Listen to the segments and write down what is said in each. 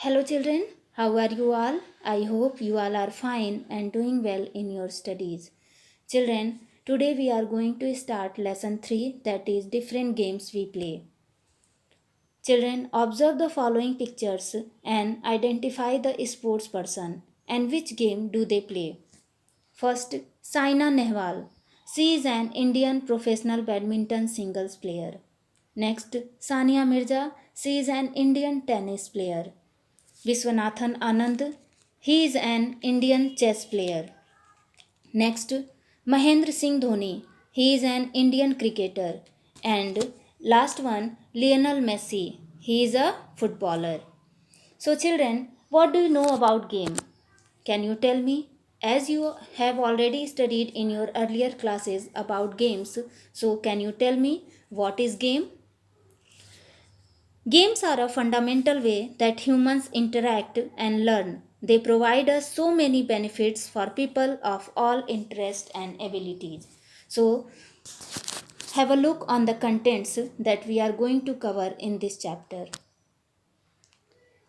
Hello, children. How are you all? I hope you all are fine and doing well in your studies. Children, today we are going to start lesson 3, that is different games we play. Children, observe the following pictures and identify the sports person and which game do they play. First, Saina Nehwal. She is an Indian professional badminton singles player. Next, Sania Mirza. She is an Indian tennis player. Viswanathan Anand. He is an Indian chess player. Next, Mahendra Singh Dhoni. He is an Indian cricketer. And last one, Lionel Messi. He is a footballer. So children, what do you know about game? Can you tell me? As you have already studied in your earlier classes about games, so can you tell me what is game? Games are a fundamental way that humans interact and learn. They provide us so many benefits for people of all interest and abilities. So, have a look on the contents that we are going to cover in this chapter.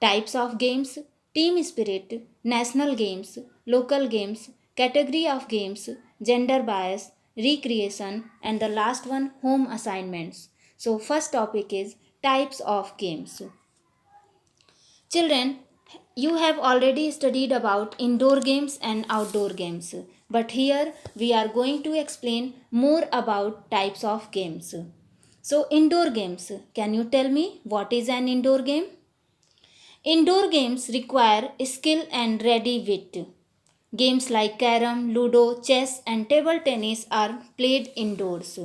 Types of games, team spirit, national games, local games, category of games, gender bias, recreation, and the last one, home assignments. So, first topic is types of games. Children, you have already studied about indoor games and outdoor games, but here we are going to explain more about types of games. So, indoor games, can you tell me what is an indoor game? Indoor games require skill and ready wit. Games like carom, ludo, chess, and table tennis are played indoors,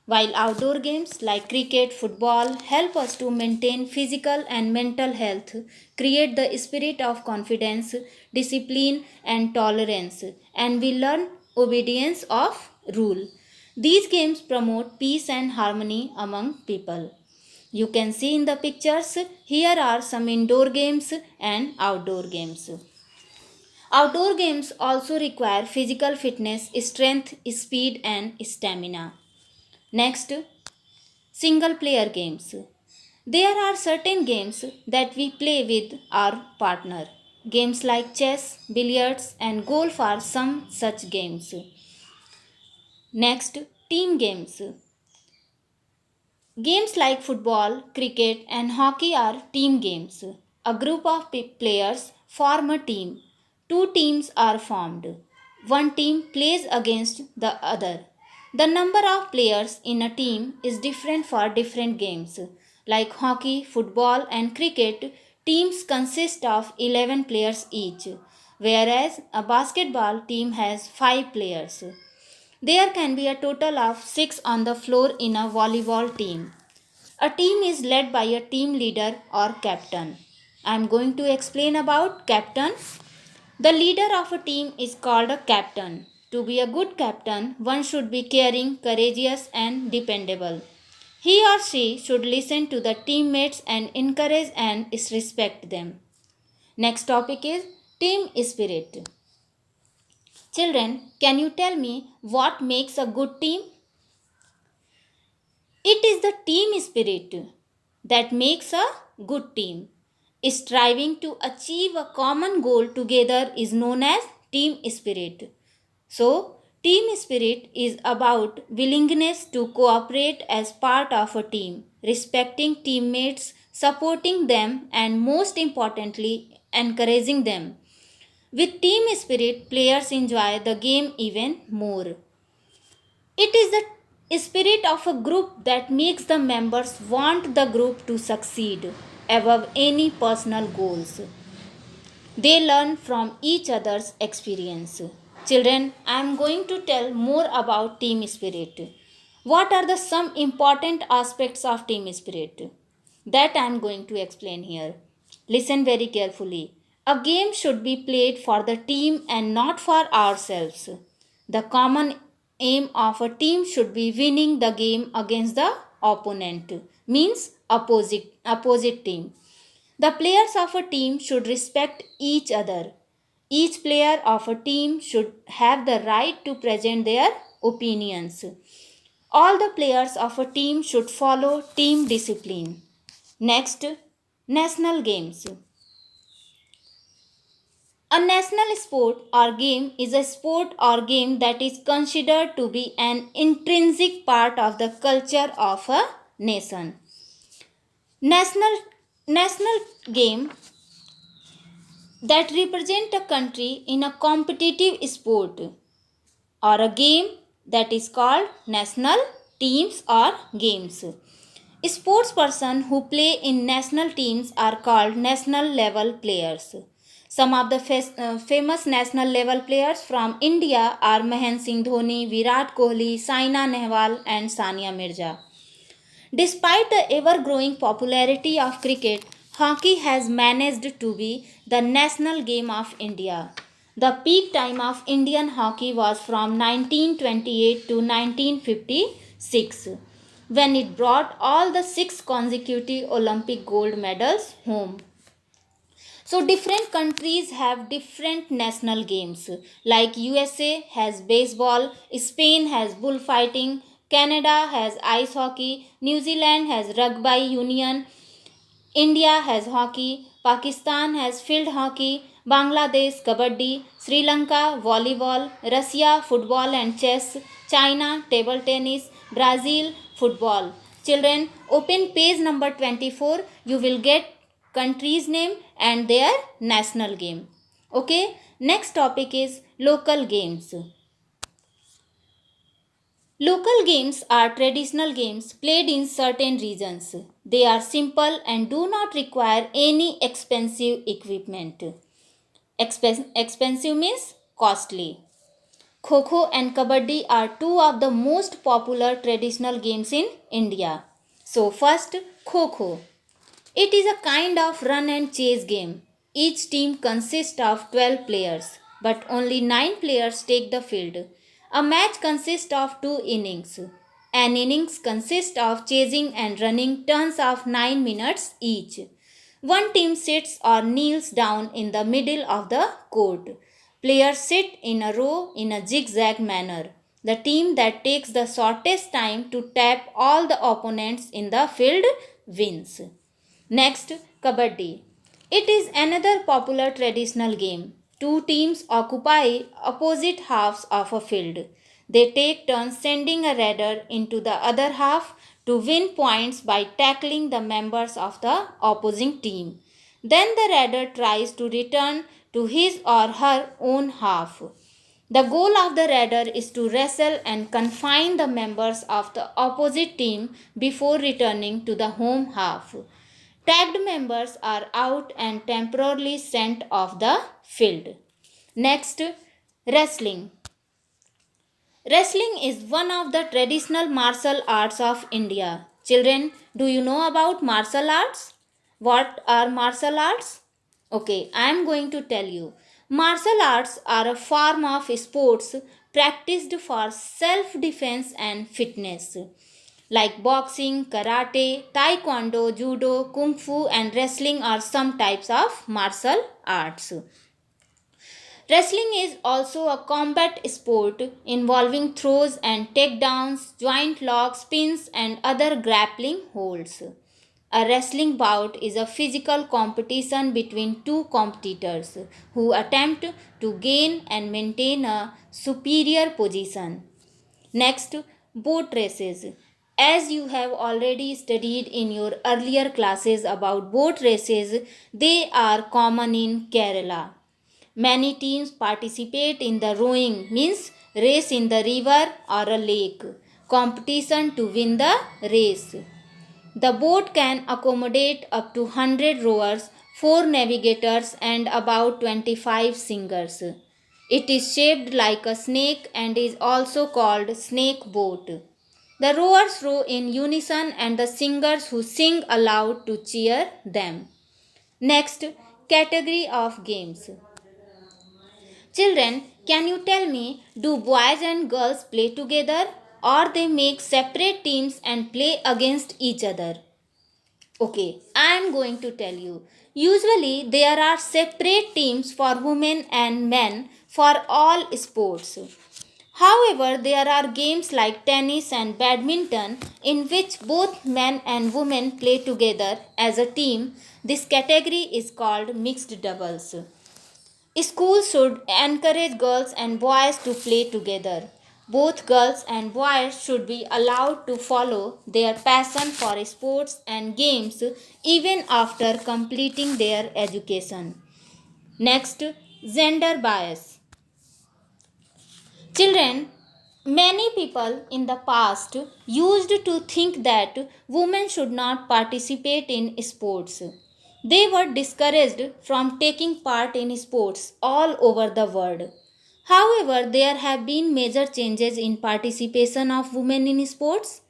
while outdoor games like cricket, football help us to maintain physical and mental health, create the spirit of confidence, discipline, and tolerance, and we learn obedience of rule. These games promote peace and harmony among people. You can see in the pictures, here are some indoor games and outdoor games. Outdoor games also require physical fitness, strength, speed, and stamina. Next, single player games. There are certain games that we play with our partner. Games like chess, billiards, and golf are some such games. Next, team games. Games like football, cricket, and hockey are team games. A group of players form a team. Two teams are formed. One team plays against the other. The number of players in a team is different for different games. Like hockey, football, and cricket, teams consist of 11 players each, whereas a basketball team has 5 players. There can be a total of 6 on the floor in a volleyball team. A team is led by a team leader or captain. I am going to explain about captain. The leader of a team is called a captain. To be a good captain, one should be caring, courageous, and dependable. He or she should listen to the teammates and encourage and respect them. Next topic is team spirit. Children, can you tell me what makes a good team? It is the team spirit that makes a good team. Striving to achieve a common goal together is known as team spirit. So, team spirit is about willingness to cooperate as part of a team, respecting teammates, supporting them, and most importantly, encouraging them. With team spirit, players enjoy the game even more. It is the spirit of a group that makes the members want the group to succeed above any personal goals. They learn from each other's experience. Children, I am going to tell more about team spirit. What are the some important aspects of team spirit? That I am going to explain here. Listen very carefully. A game should be played for the team and not for ourselves. The common aim of a team should be winning the game against the opponent, means opposite team. The players of a team should respect each other. Each player of a team should have the right to present their opinions. All the players of a team should follow team discipline. Next, national games. A national sport or game is a sport or game that is considered to be an intrinsic part of the culture of a nation. National game that represent a country in a competitive sport or a game that is called national teams or games. Sports person who play in national teams are called national level players. Some of the famous national level players from India are Mahendra Singh Dhoni, Virat Kohli, Saina Nehwal and Sania Mirza. Despite the ever growing popularity of cricket, hockey has managed to be the national game of India. The peak time of Indian hockey was from 1928 to 1956, when it brought all the six consecutive Olympic gold medals home. So different countries have different national games. Like USA has baseball, Spain has bullfighting, Canada has ice hockey, New Zealand has rugby union, India has hockey, Pakistan has field hockey, Bangladesh kabaddi, Sri Lanka volleyball, Russia football and chess, China table tennis, Brazil football. Children, open page number 24. You will get country's name and their national game. Okay, next topic is local games. Local games are traditional games played in certain regions. They are simple and do not require any expensive equipment. Expensive means costly. Kho and Kabaddi are two of the most popular traditional games in India. So, first, Kho. It is a kind of run and chase game. Each team consists of 12 players, but only 9 players take the field. A match consists of 2 innings. An innings consists of chasing and running turns of 9 minutes each. One team sits or kneels down in the middle of the court. Players sit in a row in a zigzag manner. The team that takes the shortest time to tap all the opponents in the field wins. Next, Kabaddi. It is another popular traditional game. Two teams occupy opposite halves of a field. They take turns sending a raider into the other half to win points by tackling the members of the opposing team. Then the raider tries to return to his or her own half. The goal of the raider is to wrestle and confine the members of the opposite team before returning to the home half. Tagged members are out and temporarily sent off the field. Next, wrestling. Wrestling is one of the traditional martial arts of India. Children, do you know about martial arts? What are martial arts? Okay, I am going to tell you. Martial arts are a form of sports practiced for self defense and fitness. Like boxing, karate, taekwondo, judo, kung fu, and wrestling are some types of martial arts. Wrestling is also a combat sport involving throws and takedowns, joint locks, pins, and other grappling holds. A wrestling bout is a physical competition between two competitors who attempt to gain and maintain a superior position. Next, boat races. As you have already studied in your earlier classes about boat races, they are common in Kerala. Many teams participate in the rowing, means race in the river or a lake, competition to win the race. The boat can accommodate up to 100 rowers, 4 navigators, and about 25 singers. It is shaped like a snake and is also called snake boat. The rowers row in unison and the singers who sing aloud to cheer them. Next, category of games. Children, can you tell me, do boys and girls play together or they make separate teams and play against each other? Okay, I am going to tell you. Usually, there are separate teams for women and men for all sports. However, there are games like tennis and badminton in which both men and women play together as a team. This category is called mixed doubles. Schools should encourage girls and boys to play together. Both girls and boys should be allowed to follow their passion for sports and games even after completing their education. Next, gender bias. Children, many people in the past used to think that women should not participate in sports. They were discouraged from taking part in sports all over the world. However, there have been major changes in participation of women in sports.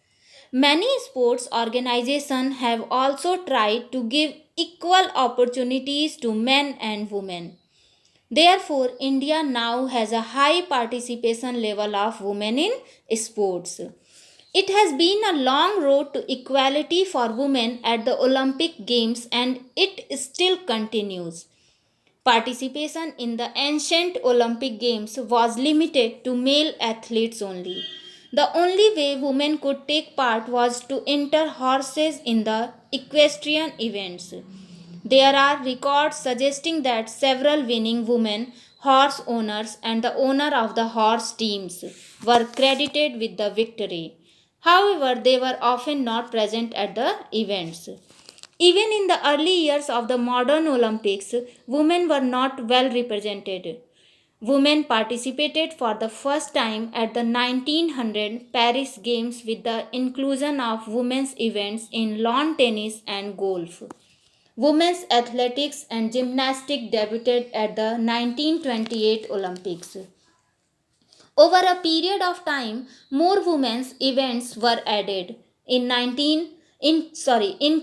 Many sports organizations have also tried to give equal opportunities to men and women. Therefore, India now has a high participation level of women in sports. It has been a long road to equality for women at the Olympic Games and it still continues. Participation in the ancient Olympic Games was limited to male athletes only. The only way women could take part was to enter horses in the equestrian events. There are records suggesting that several winning women horse owners and the owner of the horse teams were credited with the victory. However, they were often not present at the events. Even in the early years of the modern Olympics, women were not well represented. Women participated for the first time at the 1900 Paris Games with the inclusion of women's events in lawn tennis and golf. Women's athletics and gymnastics debuted at the 1928 Olympics. Over a period of time, more women's events were added. In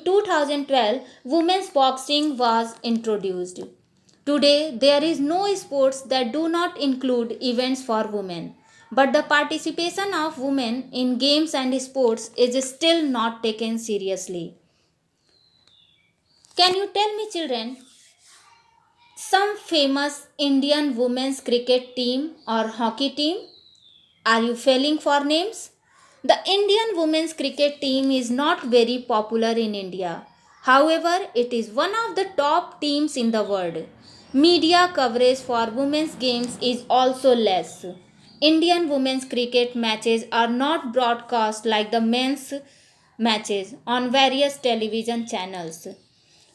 2012, women's boxing was introduced. Today, there is no sports that do not include events for women. But the participation of women in games and sports is still not taken seriously. Can you tell me, children, some famous Indian women's cricket team or hockey team? Are you failing for names? The Indian women's cricket team is not very popular in India. However, it is one of the top teams in the world. Media coverage for women's games is also less. Indian women's cricket matches are not broadcast like the men's matches on various television channels.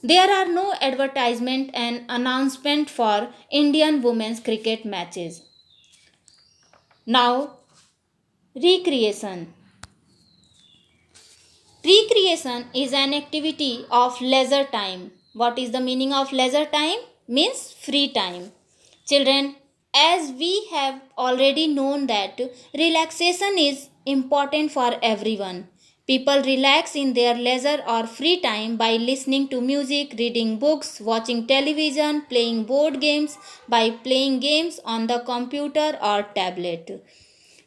There are no advertisement and announcement for Indian women's cricket matches. Now, recreation. Recreation is an activity of leisure time. What is the meaning of leisure time? Means free time. Children, as we have already known that relaxation is important for everyone. People relax in their leisure or free time by listening to music, reading books, watching television, playing board games, by playing games on the computer or tablet.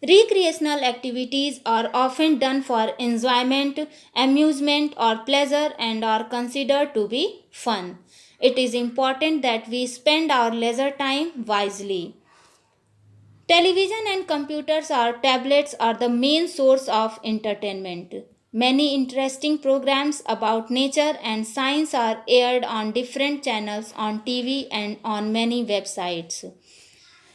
Recreational activities are often done for enjoyment, amusement, or pleasure and are considered to be fun. It is important that we spend our leisure time wisely. Television and computers or tablets are the main source of entertainment. Many interesting programs about nature and science are aired on different channels on TV and on many websites.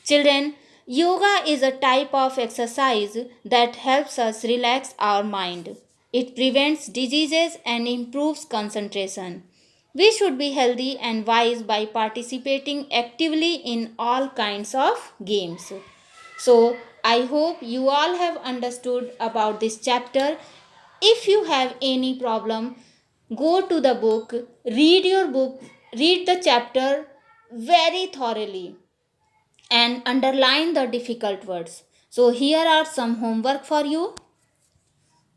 Children, yoga is a type of exercise that helps us relax our mind. It prevents diseases and improves concentration. We should be healthy and wise by participating actively in all kinds of games. So, I hope you all have understood about this chapter. If you have any problem, go to the book, read the chapter very thoroughly and underline the difficult words. So, here are some homework for you.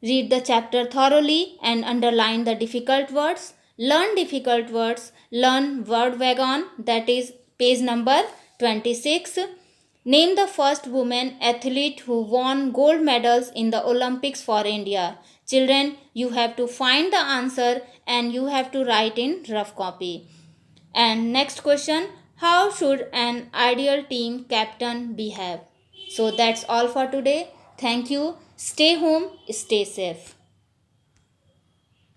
Read the chapter thoroughly and underline the difficult words. Learn difficult words. Learn word wagon, that is page number 26. Name the first woman athlete who won gold medals in the Olympics for India. Children, you have to find the answer and you have to write in rough copy. And next question, how should an ideal team captain behave? So that's all for today. Thank you. Stay home, stay safe.